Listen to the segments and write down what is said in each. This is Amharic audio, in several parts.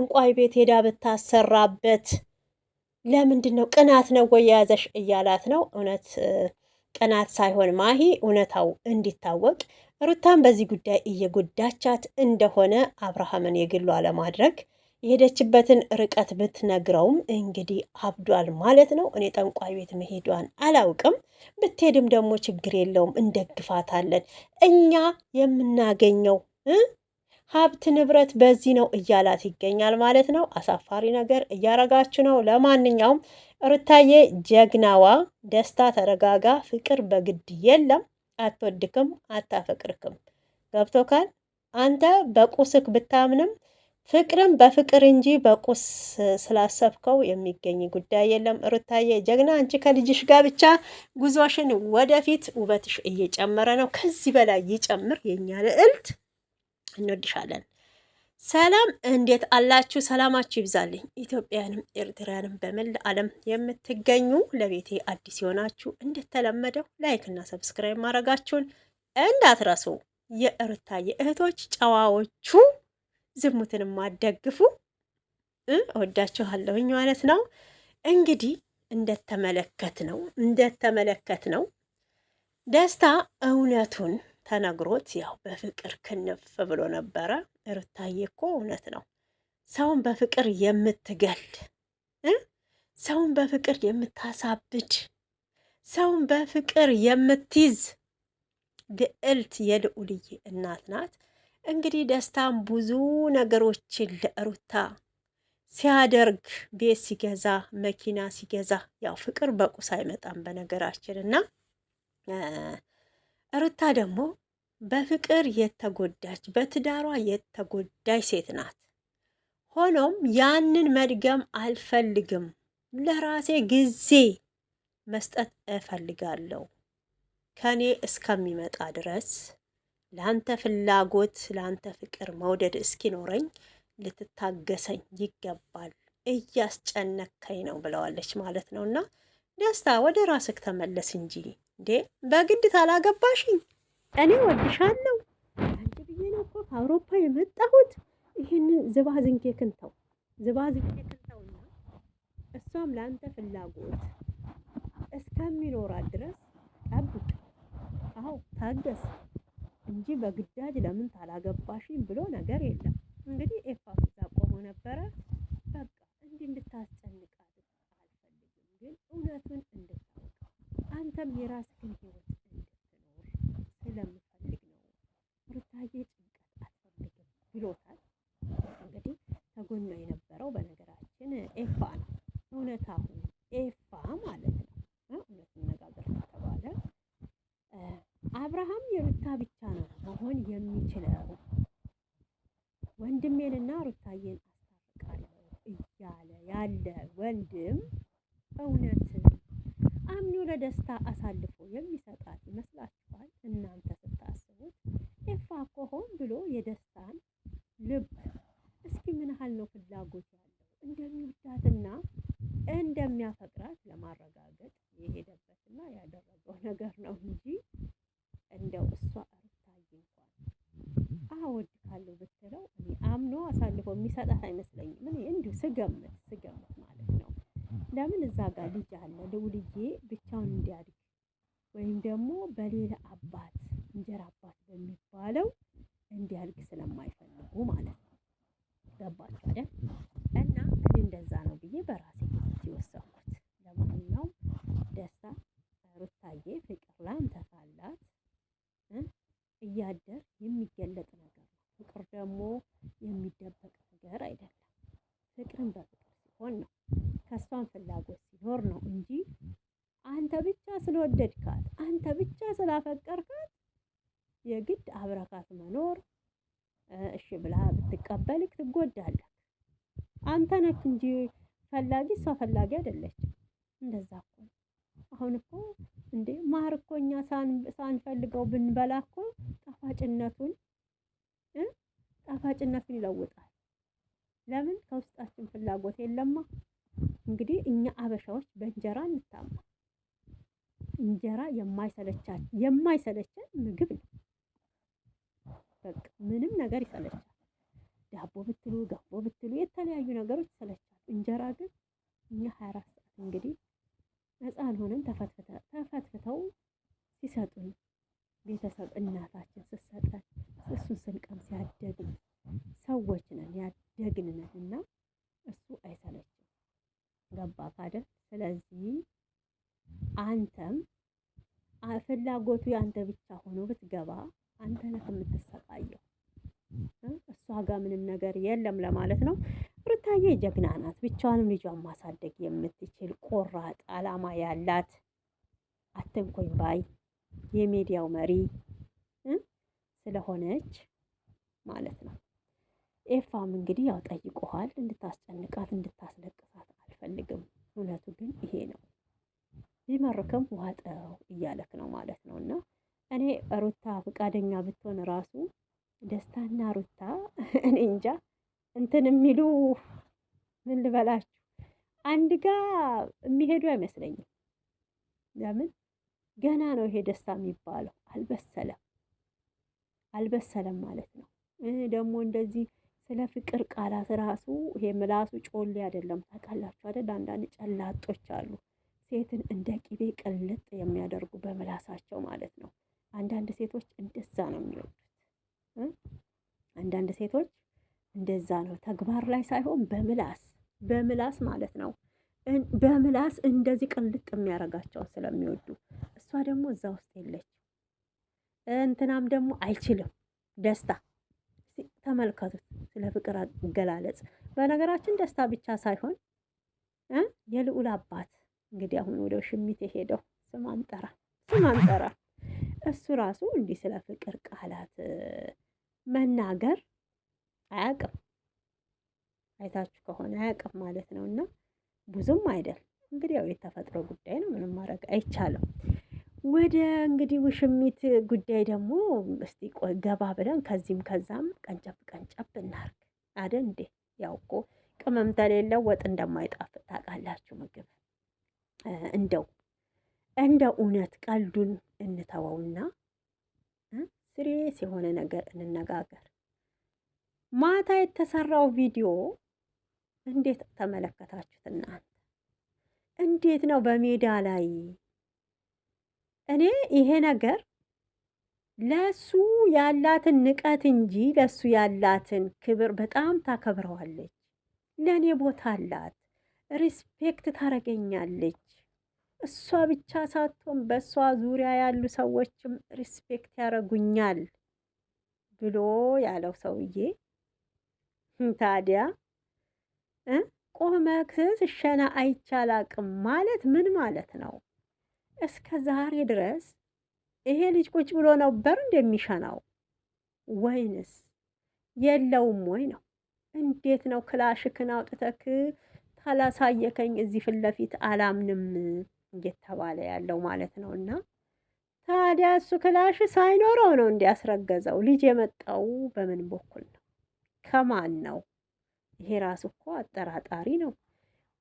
እንቋይ ቤት ሄዳ ብታሰራበት ለምንድን ነው? ቅናት ነው ወይ የያዘሽ እያላት ነው። እውነት ቅናት ሳይሆን ማሂ እውነታው እንዲታወቅ ሩታን በዚህ ጉዳይ እየጎዳቻት እንደሆነ አብርሃምን የግሏ ለማድረግ የሄደችበትን ርቀት ብትነግረውም እንግዲህ አብዷል ማለት ነው። እኔ ጠንቋይ ቤት መሄዷን አላውቅም። ብትሄድም ደግሞ ችግር የለውም እንደግፋታለን። እኛ የምናገኘው ሀብት ንብረት በዚህ ነው እያላት ይገኛል ማለት ነው። አሳፋሪ ነገር እያረጋችሁ ነው። ለማንኛውም ሩታዬ ጀግናዋ፣ ደስታ ተረጋጋ። ፍቅር በግድ የለም። አትወድክም፣ አታፈቅርክም። ገብቶካል? አንተ በቁስክ ብታምንም ፍቅርም በፍቅር እንጂ በቁስ ስላሰብከው የሚገኝ ጉዳይ የለም። ሩታዬ ጀግና፣ አንቺ ከልጅሽ ጋር ብቻ ጉዞሽን ወደፊት። ውበትሽ እየጨመረ ነው። ከዚህ በላይ ይጨምር የኛ ልዕልት። እንወድሻለን። ሰላም እንዴት አላችሁ? ሰላማችሁ ይብዛልኝ። ኢትዮጵያንም ኤርትራንም በመላ ዓለም የምትገኙ ለቤቴ አዲስ የሆናችሁ እንደተለመደው ላይክ እና ሰብስክራይብ ማድረጋችሁን እንዳትረሱ። የሩታዬ እህቶች ጨዋዎቹ፣ ዝሙትን ማደግፉ እወዳችኋለሁኝ ማለት ነው። እንግዲህ እንደተመለከት ነው ደስታ እውነቱን ተነግሮት ያው በፍቅር ክንፍ ብሎ ነበረ። ሩታዬ እኮ እውነት ነው ሰውን በፍቅር የምትገል ሰውን በፍቅር የምታሳብድ ሰውን በፍቅር የምትይዝ ልዕልት የልዑልዬ እናት ናት። እንግዲህ ደስታም ብዙ ነገሮችን ለሩታ ሲያደርግ፣ ቤት ሲገዛ፣ መኪና ሲገዛ፣ ያው ፍቅር በቁስ አይመጣም በነገራችን እና ሩታ ደግሞ በፍቅር የተጎዳች በትዳሯ የተጎዳች ሴት ናት። ሆኖም ያንን መድገም አልፈልግም፣ ለራሴ ጊዜ መስጠት እፈልጋለሁ፣ ከኔ እስከሚመጣ ድረስ ለአንተ ፍላጎት ለአንተ ፍቅር መውደድ እስኪኖረኝ ልትታገሰኝ ይገባል፣ እያስጨነከኝ ነው ብለዋለች ማለት ነው። እና ደስታ ወደ ራስክ ተመለስ እንጂ እንዴ! በግድ ታላገባሽኝ እኔ ወድሻለሁ አንቺ ብዬ ነው እኮ ከአውሮፓ የመጣሁት። ይህንን ዝባዝንኬክን ተው፣ ዝባዝንኬክን ተውና እሷም ለአንተ ፍላጎት እስከሚኖራት ድረስ ጠብቅ። አዎ ታገስ እንጂ በግዳጅ ለምን ታላገባሽኝ ብሎ ነገር የለም። እንግዲህ ኤፋ ፍዛ ቆሞ ነበረ። በቃ እንዲህ እንድታስጨንቃት አልፈልግም፣ ግን እውነቱን እንድታውቀው አንተም የራስህን ህይወት እንድትኖር ስለምፈልግ ነው። ሩታዬ ጭንቀት አትፈልግም ብሎታል። እንግዲህ ተጎኗ የነበረው በነገራችን ኤፋ ነው። እውነታው ኤፋ ማለት ነው። እውነት መነጋገር ከተባለ አብርሃም የሩታ ብቻ ነው መሆን የሚችለው። ወንድሜንና ሩታዬን አስታርቃለሁ እያለ ያለ ወንድም እውነት አምኖ ለደስታ አሳልፎ የሚሰጣት ይመስላችኋል? እናንተ ስታስቡት ኤፋ እኮ ሆን ብሎ የደስታን ልብ እስኪ ምን ያህል ነው ፍላጎት ያለው እንደሚወዳትና እንደሚያፈቅራት ለማረጋገጥ የሄደበትና ያደረገው ነገር ነው እንጂ እንደው እሷ ሩታዬ እንኳን አወድካለሁ ብትለው እኔ አምኖ አሳልፎ የሚሰጣት አይመስለኝም። እኔ እንዲሁ ስገምት ማለት ነው። ለምን እዛ ጋር ልጅ አለ ልዑልዬ ብቻውን እንዲያድግ ወይም ደግሞ በሌላ አባት እንጀራ አባት በሚባለው እንዲያድግ ስለማይፈልጉ ማለት ነው። ገባችሁ አይደል? እና እኔ እንደዛ ነው ብዬ በራሴ ግምት የወሰንኩት። ለማንኛውም ደስታ ሩታዬ ፍቅር ላንተ ካላት እያደር የሚገለጥ ነገር ነው። ፍቅር ደግሞ የሚደበቅ ነገር አይደለም። ፍቅርን በፍቅር ሲሆን ነው፣ ከሷን ፍላጎት ሲኖር ነው እንጂ አንተ ብቻ ስለወደድካት አንተ ብቻ ስላፈቀርካት የግድ አብረካት መኖር እሺ ብላ ብትቀበልክ ትጎዳለህ። አንተ ነህ እንጂ ፈላጊ፣ እሷ ፈላጊ አይደለችም። እንደዛ እኮ አሁን እኮ እንዴ ማር እኮ እኛ ሳንፈልገው ብንበላ እኮ ጣፋጭነቱን ይለውጣል። ለምን? ከውስጣችን ፍላጎት የለማ። እንግዲህ እኛ አበሻዎች በእንጀራ እንታማ። እንጀራ የማይሰለቸን ምግብ ነው። በቃ ምንም ነገር ይሰለቻል። ዳቦ ብትሉ ገንፎ ብትሉ የተለያዩ ነገሮች ይሰለቻል። እንጀራ ግን እኛ 24 ሰዓት እንግዲህ ሕፃን ሆነን ተፈትፍተው ሲሰጡን ቤተሰብ እናታችን ስትሰጠን እሱን ስንቀምስ ያደግን ሰዎች ነን ያደግን እና እሱ አይሰለችም። ገባህ አይደል? ስለዚህ አንተም ፍላጎቱ ያንተ ብቻ ሆኖ ብትገባ አንተ ነህ የምትሰቃየው። እሷ ጋር ምንም ነገር የለም ለማለት ነው። ሩታዬ ጀግና ናት። ብቻዋንም ልጇን ማሳደግ የምትችል ቆራጥ አላማ ያላት አትንኮኝ ባይ የሚዲያው መሪ ስለሆነች ማለት ነው። ኤፋም እንግዲህ ያው ጠይቆሃል፣ እንድታስጨንቃት እንድታስለቅሳት አልፈልግም። እውነቱ ግን ይሄ ነው። ቢመርክም ዋጠው እያለክ ነው ማለት ነው። እና እኔ ሩታ ፈቃደኛ ብትሆን ራሱ ደስታና ሩታ እኔ እንጃ እንትን የሚሉ ምን ልበላችሁ አንድ ጋ የሚሄዱ አይመስለኝም። ለምን ገና ነው ይሄ ደስታ የሚባለው አልበሰለም ማለት ነው። ደግሞ እንደዚህ ስለ ፍቅር ቃላት ራሱ ይሄ ምላሱ ጮሌ አይደለም። ታውቃላችሁ አይደል? አንዳንድ ጨላጦች አሉ ሴትን እንደ ቂቤ ቅልጥ የሚያደርጉ በምላሳቸው ማለት ነው። አንዳንድ ሴቶች እንደዛ ነው የሚወዱት። አንዳንድ ሴቶች እንደዛ ነው፣ ተግባር ላይ ሳይሆን በምላስ ማለት ነው። በምላስ እንደዚህ ቅልጥ የሚያደርጋቸውን ስለሚወዱ፣ እሷ ደግሞ እዛ ውስጥ የለች። እንትናም ደግሞ አይችልም። ደስታ ተመልከቱት፣ ስለ ፍቅር አገላለጽ። በነገራችን ደስታ ብቻ ሳይሆን የልዑል አባት እንግዲህ አሁን ወደ ሽሚት የሄደው ስም አንጠራ እሱ ራሱ እንዲህ ስለ ፍቅር ቃላት መናገር አያውቅም። አይታችሁ ከሆነ አያውቅም ማለት ነው። እና ብዙም አይደል እንግዲህ ያው የተፈጥሮ ጉዳይ ነው፣ ምንም ማድረግ አይቻልም። ወደ እንግዲህ ውሽሚት ጉዳይ ደግሞ እስቲ ቆይ ገባ ብለን ከዚህም ከዛም ቀንጨብ እናርግ አይደል እንዴ? ያው እኮ ቅመም ተሌለው ወጥ እንደማይጣፍጥ ታውቃላችሁ። ምግብ እንደ እውነት ቀልዱን እንተወውና ስሬስ የሆነ ነገር እንነጋገር። ማታ የተሰራው ቪዲዮ እንዴት ተመለከታችሁት እናንተ? እንዴት ነው በሜዳ ላይ? እኔ ይሄ ነገር ለሱ ያላትን ንቀት እንጂ ለሱ ያላትን ክብር በጣም ታከብረዋለች። ለእኔ ቦታ አላት፣ ሪስፔክት ታረገኛለች። እሷ ብቻ ሳትሆን በእሷ ዙሪያ ያሉ ሰዎችም ሪስፔክት ያረጉኛል ብሎ ያለው ሰውዬ ታዲያ ቆመክ ስሸና አይቻላቅም ማለት ምን ማለት ነው? እስከ ዛሬ ድረስ ይሄ ልጅ ቁጭ ብሎ ነበር እንደሚሸናው ወይንስ የለውም ወይ ነው? እንዴት ነው ክላሽክን አውጥተክ ታላሳየከኝ እዚህ ፊት ለፊት አላምንም እየተባለ ያለው ማለት ነው። እና ታዲያ እሱ ክላሽ ሳይኖረው ነው እንዲያስረገዘው ልጅ የመጣው በምን በኩል ነው? ከማን ነው? ይሄ ራሱ እኮ አጠራጣሪ ነው።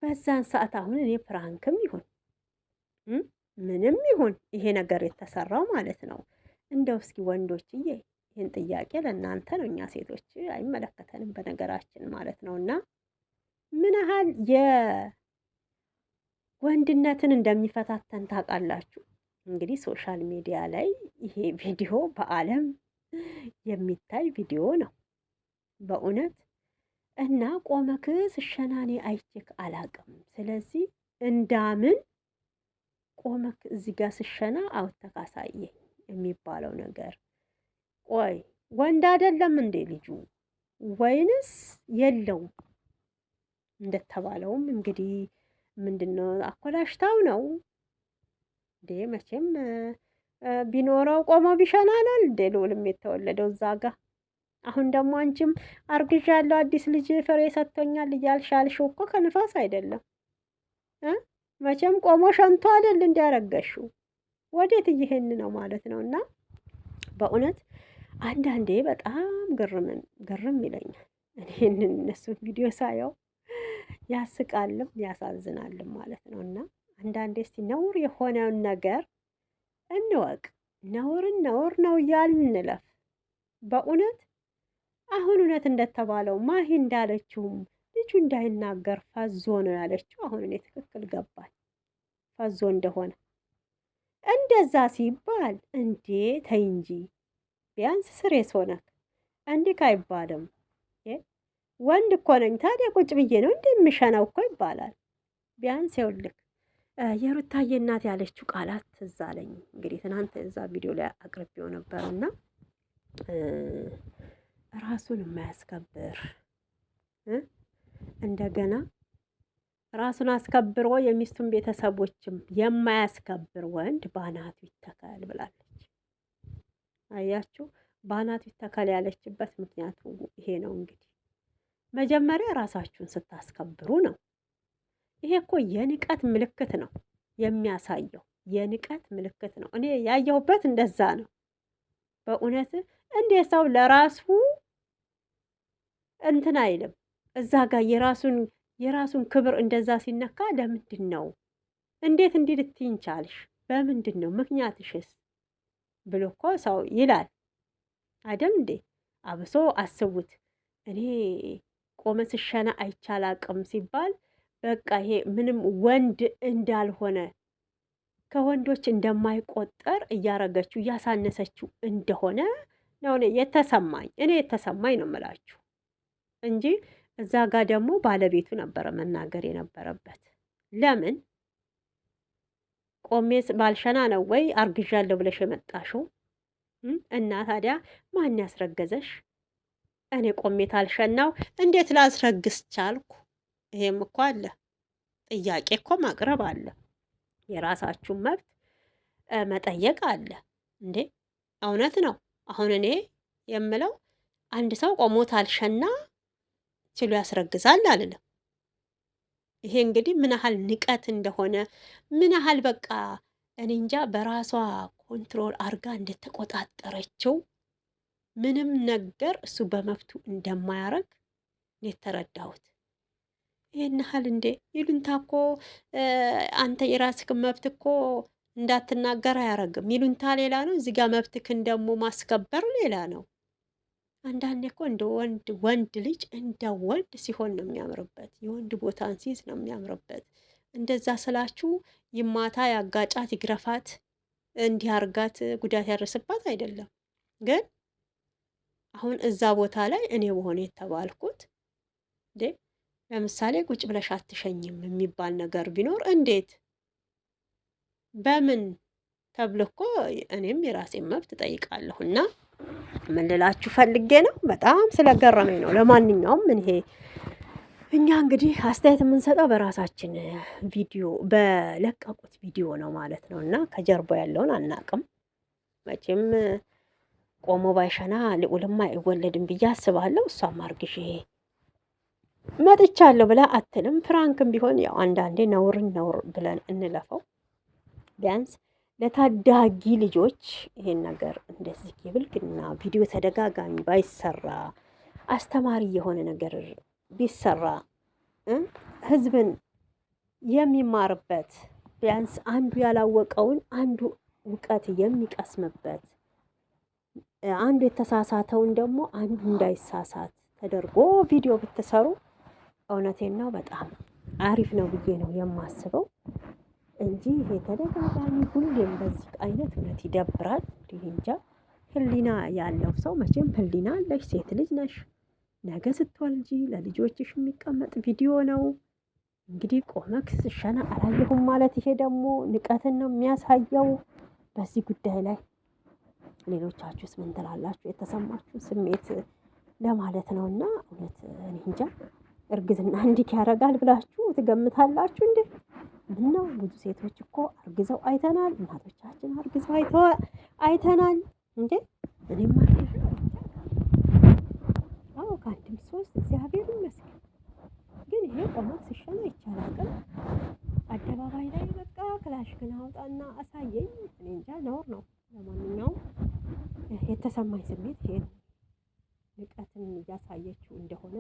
በዛን ሰዓት አሁን እኔ ፕራንክም ይሁን ምንም ይሁን ይሄ ነገር የተሰራው ማለት ነው። እንደው እስኪ ወንዶችዬ ይህን ጥያቄ ለእናንተ ነው፣ እኛ ሴቶች አይመለከተንም በነገራችን ማለት ነው። እና ምን ያህል የወንድነትን እንደሚፈታተን ታውቃላችሁ? እንግዲህ ሶሻል ሚዲያ ላይ ይሄ ቪዲዮ በዓለም የሚታይ ቪዲዮ ነው በእውነት። እና ቆመክ ስሸናኔ አይቼክ አላቅም። ስለዚህ እንዳምን ቆመክ እዚህ ጋር ስሸና አውጥተክ አሳየኝ የሚባለው ነገር፣ ቆይ ወንድ አይደለም እንዴ ልጁ ወይንስ የለውም? እንደተባለውም እንግዲህ ምንድነው አኮላሽታው ነው እንዴ? መቼም ቢኖረው ቆሞ ቢሸናናል እንዴ ልዑልም የተወለደው እዛ ጋር። አሁን ደግሞ አንቺም አርግዣለሁ አዲስ ልጅ ፍሬ ሰጥቶኛል እያልሽ ያልሽው እኮ ከንፋስ አይደለም። መቼም ቆሞ ሸንቶ አይደል እንዲያረገሽው። ወዴት እየሄን ነው ማለት ነው። እና በእውነት አንዳንዴ በጣም ግርም ይለኛል። እኔን እነሱን ቪዲዮ ሳየው ያስቃልም ያሳዝናልም ማለት ነው። እና አንዳንዴ እስቲ ነውር የሆነውን ነገር እንወቅ። ነውርን ነውር ነው እያልን እንለፍ። በእውነት አሁን እውነት እንደተባለው ማሂ እንዳለችውም ልጁ እንዳይናገር ፈዞ ነው ያለችው። አሁን እኔ ትክክል ገባኝ ፈዞ እንደሆነ። እንደዛ ሲባል እንዴ ተይ እንጂ ቢያንስ ስሬስ ሆነክ እንዲህ አይባልም። ወንድ እኮ ነኝ ታዲያ ቁጭ ብዬ ነው እንዴ የምሸናው እኮ ይባላል። ቢያንስ ይኸውልህ የሩታዬ እናት ያለችው ቃላት ትዝ አለኝ። እንግዲህ ትናንት እዛ ቪዲዮ ላይ አቅርቤው ነበርና ራሱን የማያስከብር እንደገና ራሱን አስከብሮ የሚስቱን ቤተሰቦችም የማያስከብር ወንድ ባናቱ ይተካል ብላለች። አያችሁ፣ ባናቱ ይተካል ያለችበት ምክንያቱ ይሄ ነው። እንግዲህ መጀመሪያ ራሳችሁን ስታስከብሩ ነው። ይሄ እኮ የንቀት ምልክት ነው የሚያሳየው፣ የንቀት ምልክት ነው። እኔ ያየሁበት እንደዛ ነው። በእውነት እንዴት ሰው ለራሱ እንትን አይልም? እዛ ጋር የራሱን ክብር እንደዛ ሲነካ ለምንድን ነው? እንዴት እንዲህ ልትይኝ ቻልሽ? በምንድን ነው ምክንያትሽስ? ብሎ እኮ ሰው ይላል አይደል እንዴ? አብሶ አስቡት። እኔ ቆመ ስሸና አይቻል አቅም ሲባል በቃ ይሄ ምንም ወንድ እንዳልሆነ ከወንዶች እንደማይቆጠር እያረገችው እያሳነሰችው እንደሆነ ነው የተሰማኝ። እኔ የተሰማኝ ነው የምላችሁ እንጂ እዛ ጋር ደግሞ ባለቤቱ ነበረ መናገር የነበረበት። ለምን ቆሜስ ባልሸና ነው ወይ አርግዣለሁ ብለሽ የመጣሽው? እና ታዲያ ማን ያስረገዘሽ? እኔ ቆሜት አልሸናው እንዴት ላስረግስ ቻልኩ? ይሄም እኮ አለ፣ ጥያቄ እኮ ማቅረብ አለ፣ የራሳችሁን መብት መጠየቅ አለ እንዴ። እውነት ነው። አሁን እኔ የምለው አንድ ሰው ቆሞት አልሸና ችሎ ያስረግዛል አልልም። ይሄ እንግዲህ ምን ያህል ንቀት እንደሆነ ምን ያህል በቃ እኔ እንጃ በራሷ ኮንትሮል አርጋ እንደተቆጣጠረችው ምንም ነገር እሱ በመብቱ እንደማያረግ የተረዳሁት። ይህን ያህል እንዴ ይሉንታ እኮ አንተ የራስህን መብት እኮ እንዳትናገር አያረግም። ይሉንታ ሌላ ነው፣ እዚህ ጋር መብትክን ደግሞ ማስከበር ሌላ ነው። አንዳንዴ እኮ እንደ ወንድ ልጅ እንደ ወንድ ሲሆን ነው የሚያምርበት። የወንድ ቦታን ሲይዝ ነው የሚያምርበት። እንደዛ ስላችሁ ይማታ፣ ያጋጫት፣ ይግረፋት፣ እንዲህ አርጋት፣ ጉዳት ያደርስባት አይደለም። ግን አሁን እዛ ቦታ ላይ እኔ በሆነ የተባልኩት እንዴ ለምሳሌ ቁጭ ብለሽ አትሸኝም የሚባል ነገር ቢኖር እንዴት በምን ተብሎ እኮ እኔም የራሴን መብት እጠይቃለሁ። እና ምን ልላችሁ ፈልጌ ነው፣ በጣም ስለገረመኝ ነው። ለማንኛውም ምን ይሄ እኛ እንግዲህ አስተያየት የምንሰጠው በራሳችን ቪዲዮ በለቀቁት ቪዲዮ ነው ማለት ነው። እና ከጀርባ ያለውን አናቅም። መቼም ቆሞ ባይሸና ልዑልማ አይወለድም ብዬ አስባለሁ። እሷም አርግሽ መጥቻለሁ ብላ አትልም። ፍራንክም ቢሆን ያው አንዳንዴ ነውርን ነውር ብለን እንለፈው። ቢያንስ ለታዳጊ ልጆች ይሄን ነገር እንደዚህ የብልግና ቪዲዮ ተደጋጋሚ ባይሰራ፣ አስተማሪ የሆነ ነገር ቢሰራ፣ ህዝብን የሚማርበት ቢያንስ አንዱ ያላወቀውን አንዱ እውቀት የሚቀስምበት፣ አንዱ የተሳሳተውን ደግሞ አንዱ እንዳይሳሳት ተደርጎ ቪዲዮ ብትሰሩ እውነቴን ነው በጣም አሪፍ ነው ብዬ ነው የማስበው እንጂ ይሄ ተደጋጋሚ ሁሌም በዚህ አይነት እውነት ይደብራል። እንጃ ህሊና ያለው ሰው መቼም ህሊና አለሽ፣ ሴት ልጅ ነሽ። ነገ ስትወልጂ ለልጆችሽ የሚቀመጥ ቪዲዮ ነው። እንግዲህ ቆመክ ስሸና አላየሁም ማለት ይሄ ደግሞ ንቀትን ነው የሚያሳየው። በዚህ ጉዳይ ላይ ሌሎቻችሁስ ምን ትላላችሁ? የተሰማችሁ ስሜት ለማለት ነው። እና እውነት እኔ እንጃ እርግዝና እንዲህ ያደርጋል ብላችሁ ትገምታላችሁ እንዴ? ምነው ብዙ ሴቶች እኮ አርግዘው አይተናል። እናቶቻችን አርግዘው አይተናል እንዴ? እኔማ አዎ ከአንድም ሶስት እግዚአብሔር ይመስገን። ግን ይሄ ቆመት ሲሸና ይቻላል። ግን አደባባይ ላይ በቃ ክላሽክን አውጣና አሳየኝ። እኔ እንጃ ነውር ነው። ለማንኛውም የተሰማኝ ስሜት ይሄ ነው። ንቀትን እያሳየችው እንደሆነ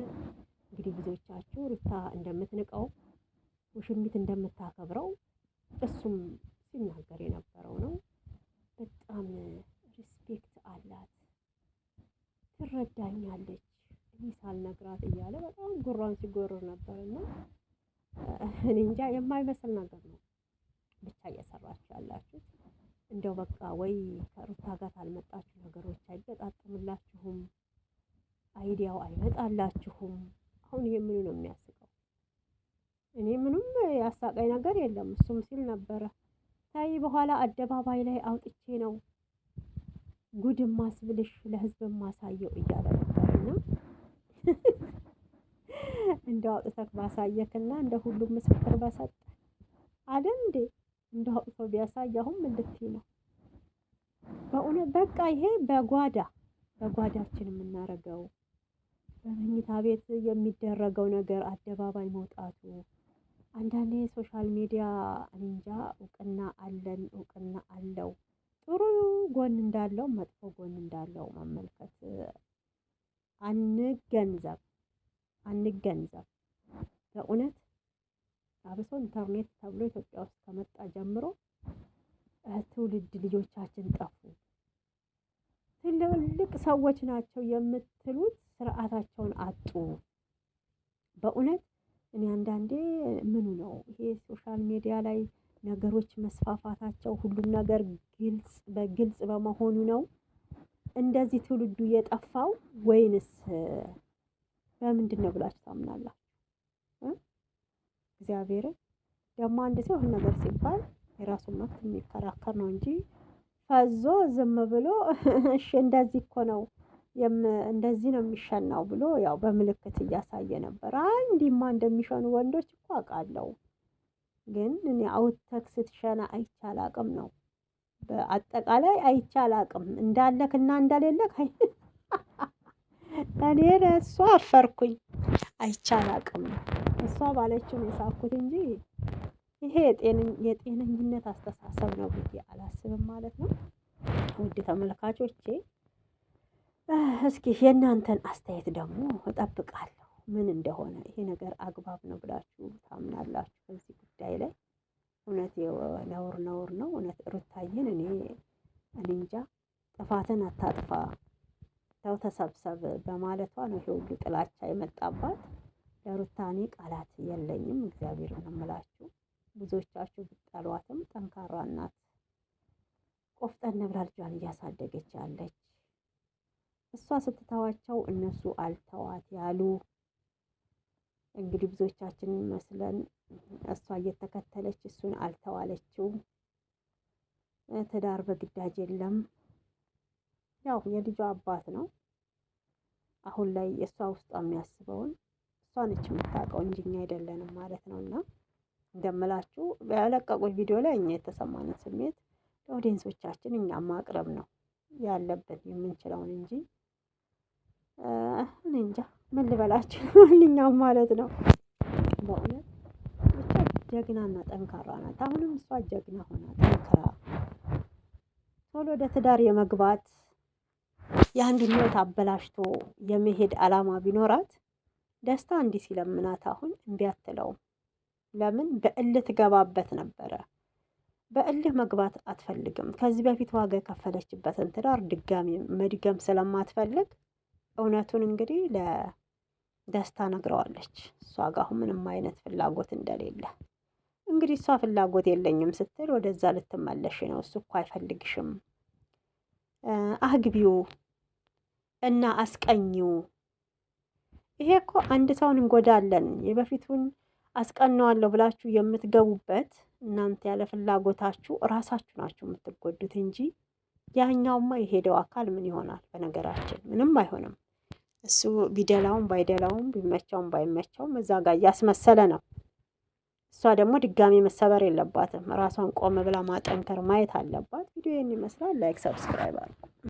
እንግዲህ ብዙዎቻችሁ ሩታ እንደምትንቀው ውሽሚት እንደምታከብረው እሱም ሲናገር የነበረው ነው። በጣም ሪስፔክት አላት፣ ትረዳኛለች እኔ ሳልነግራት እያለ በጣም ጉሯን ሲጎርር ነበርና እኔ እንጃ የማይመስል ነገር ነው ብቻ እየሰራችሁ ያላችሁት። እንደው በቃ ወይ ከሩታ ጋር ካልመጣችሁ ነገሮች አይገጣጥምላችሁም፣ አይዲያው አይመጣላችሁም። አሁን ይሄ ምኑ ነው የሚያስቀው? እኔ ምንም ያሳቀኝ ነገር የለም። እሱም ሲል ነበረ ታይ በኋላ አደባባይ ላይ አውጥቼ ነው ጉድም ማስብልሽ ለህዝብ ማሳየው እያለ ነበርና እንደው አውጥተህ ባሳየክና እንደ ሁሉም ምስክር በሰጠ አይደል እንዴ? እንደው አውጥቶ ቢያሳይ አሁን ምን ልትይ ነው? በእውነት በቃ ይሄ በጓዳችን የምናረገው በመኝታ ቤት የሚደረገው ነገር አደባባይ መውጣቱ። አንዳንዴ ሶሻል ሚዲያ እንጃ እውቅና አለው ጥሩ ጎን እንዳለው መጥፎ ጎን እንዳለው መመልከት አንገንዘብ። በእውነት አብሶ ኢንተርኔት ተብሎ ኢትዮጵያ ውስጥ ከመጣ ጀምሮ ትውልድ ልጆቻችን ጠፉ። ትልልቅ ሰዎች ናቸው የምትሉት ስርዓታቸውን አጡ። በእውነት እኔ አንዳንዴ ምኑ ነው ይሄ ሶሻል ሚዲያ ላይ ነገሮች መስፋፋታቸው ሁሉም ነገር በግልጽ በመሆኑ ነው እንደዚህ ትውልዱ የጠፋው ወይንስ በምንድን ነው ብላችሁ ታምናላችሁ? እግዚአብሔርን ደግሞ አንድ ሰው ይሁን ነገር ሲባል የራሱን መብት የሚከራከር ነው እንጂ ፈዞ ዝም ብሎ እሺ እንደዚህ እኮ ነው እንደዚህ ነው የሚሸናው ብሎ ያው በምልክት እያሳየ ነበር። እንዲህማ እንደሚሸኑ ወንዶች እኮ አውቃለሁ፣ ግን እኔ አውጥተህ ስትሸና አይቻል አቅም ነው። በአጠቃላይ አይቻል አቅም እንዳለክና እንደሌለክ እኔ ለእሷ አፈርኩኝ። አይቻል አቅም ነው። እሷ ባለችውን የሳኩት እንጂ ይሄ የጤነኝነት አስተሳሰብ ነው ብዬ አላስብም ማለት ነው። ውድ ተመልካቾቼ እስኪ የእናንተን አስተያየት ደግሞ እጠብቃለሁ። ምን እንደሆነ ይሄ ነገር አግባብ ነው ብላችሁ ታምናላችሁ? በዚህ ጉዳይ ላይ እውነት ነውር ነው። እውነት ሩታዬን እኔ እንጃ ጥፋትን አታጥፋ ተው ተሰብሰብ በማለቷ ነው ይሄ ሁሉ ጥላቻ የመጣባት። ለሩታ እኔ ቃላት የለኝም። እግዚአብሔርን ነው የምላችሁ። ብዙዎቻችሁ ብትጠሏትም ጠንካራ እናት ቆፍጠን ብላ ልጇን እያሳደገች ያለች እሷ ስትተዋቸው እነሱ አልተዋት ያሉ እንግዲህ ብዙዎቻችን መስለን እሷ እየተከተለች እሱን አልተዋለችው። ትዳር በግዳጅ የለም። ያው የልጇ አባት ነው። አሁን ላይ የእሷ ውስጧ የሚያስበውን እሷ ነች የምታውቀው እንጂ እኛ አይደለንም ማለት ነው። እና እንደምላችሁ በለቀቁት ቪዲዮ ላይ እኛ የተሰማንን ስሜት ለኦዲየንሶቻችን እኛ ማቅረብ ነው ያለብን የምንችለውን እንጂ እኔ እንጃ ምን ልበላችሁ። ማንኛውም ማለት ነው በእውነት ብቻ ጀግናና ጠንካራ ናት። አሁንም እሷ ጀግና ሆና ጠንክራ ቶሎ ወደ ትዳር የመግባት የአንዱን ሕይወት አበላሽቶ የመሄድ አላማ ቢኖራት ደስታ እንዲህ ሲለምናት አሁን እምቢ አትለውም። ለምን በእልህ ትገባበት ነበረ። በእልህ መግባት አትፈልግም። ከዚህ በፊት ዋጋ የከፈለችበትን ትዳር ድጋሚ መድገም ስለማትፈልግ እውነቱን እንግዲህ ለደስታ ነግረዋለች። እሷ ጋር አሁን ምንም አይነት ፍላጎት እንደሌለ እንግዲህ እሷ ፍላጎት የለኝም ስትል ወደዛ ልትመለሽ ነው። እሱ እኮ አይፈልግሽም፣ አግቢው እና አስቀኚው። ይሄ እኮ አንድ ሰውን እንጎዳለን የበፊቱን አስቀነዋለሁ ብላችሁ የምትገቡበት እናንተ ያለ ፍላጎታችሁ እራሳችሁ ናችሁ የምትጎዱት እንጂ ያኛውማ የሄደው አካል ምን ይሆናል? በነገራችን ምንም አይሆንም። እሱ ቢደላውም ባይደላውም ቢመቻውም ባይመቻውም እዛ ጋር እያስመሰለ ነው። እሷ ደግሞ ድጋሚ መሰበር የለባትም። ራሷን ቆም ብላ ማጠንከር ማየት አለባት። ቪዲዮ ይህን ይመስላል። ላይክ ሰብስክራይብ አድርጉ።